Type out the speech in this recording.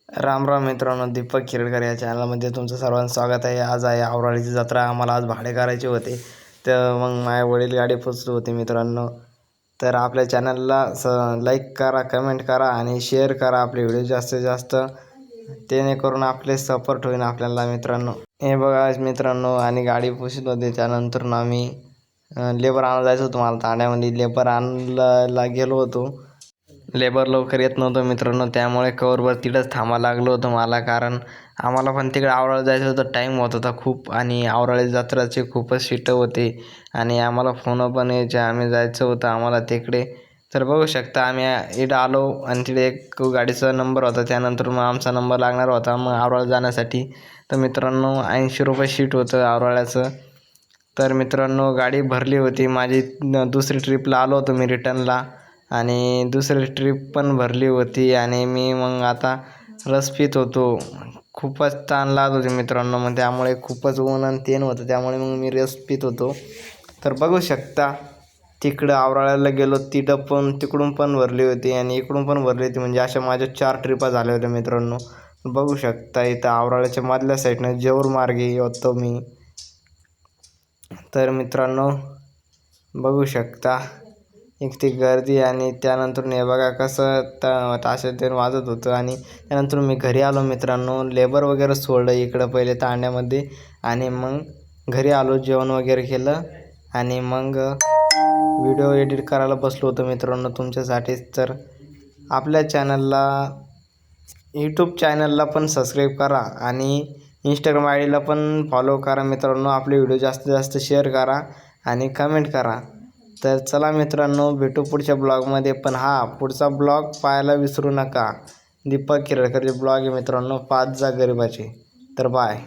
राम राम मित्रांनो, दीपक खिरडकर या चॅनलमध्ये तुमचं सर्वांचं स्वागत आहे. आज आहे आवराळीची जत्रा. आम्हाला आज भाडे करायचे होते, तर मग माझे वडील गाडी पोचले होते मित्रांनो. तर आपल्या चॅनलला लाईक करा, कमेंट करा आणि शेअर करा आपले व्हिडिओ जास्तीत जास्त, जेणेकरून आपले सपोर्ट होईल आपल्याला मित्रांनो. हे बघा आज मित्रांनो, आणि गाडी पोचत होते. त्यानंतर आम्ही लेबर आणायला जायचं होतं. मला तांड्यामध्ये लेबर आणायला गेलो होतो. लेबर लवकर येत नव्हतं मित्रांनो, त्यामुळे कवरवर तिथंच थांबावं लागलं होतं मला, कारण आम्हाला पण तिकडे आवराळी जायचं होतं. टाईम होत होता खूप, आणि आवराळी जत्राचे खूपच सीटं होते आणि आम्हाला फोन पण यायचे, आम्ही जायचं होतं आम्हाला तिकडे. तर बघू शकता आम्ही इथं आलो आणि तिथे एक गाडीचा नंबर होता, त्यानंतर मग आमचा नंबर लागणार होता मग आवराळी जाण्यासाठी. तर मित्रांनो 80 रुपये सीट होतं आवराळ्याचं. तर मित्रांनो गाडी भरली होती. माझी दुसरी ट्रिपला आलो होतो मी रिटर्नला, आणि दुसरी ट्रिप पण भरली होती. आणि मी मग आता रस पित होतो. खूपच ताण लागत होते मित्रांनो, मग त्यामुळे खूपच ऊन आणि तेन होतं, त्यामुळे मग मी रस पित होतो. तर बघू शकता तिकडं आवराळ्याला गेलो, तिकडून पण भरली होती आणि इकडून पण भरली होती. म्हणजे अशा माझ्या 4 ट्रिपा झाल्या होत्या मित्रांनो. बघू शकता इथं आवराळ्याच्या मधल्या साईडनं जेऊर मार्गे होतो मी. तर मित्रांनो बघू शकता इतकी गर्दी, आणि त्यानंतर हे बघा कसं ताशा ते वाजत होतं. आणि त्यानंतर मी घरी आलो मित्रांनो. लेबर वगैरे सोडलं इकडं पहिले तांड्यामध्ये, आणि मग घरी आलो, जेवण वगैरे केलं, आणि मग व्हिडिओ एडिट करायला बसलो होतो मित्रांनो तुमच्यासाठीच. तर आपल्या चॅनलला, यूट्यूब चॅनलला पण सबस्क्राईब करा आणि इंस्टाग्राम आय डीला पण फॉलो करा मित्रांनो. आपले व्हिडिओ जास्तीत जास्त शेअर करा आणि कमेंट करा. तर चला मित्रांनो, भेटू पुढच्या ब्लॉगमध्ये. पण पुढचा ब्लॉग पाहायला विसरू नका. दीपक खिरडकरचे ब्लॉग आहे मित्रांनो, 5 जा गरिबाचे. तर बाय.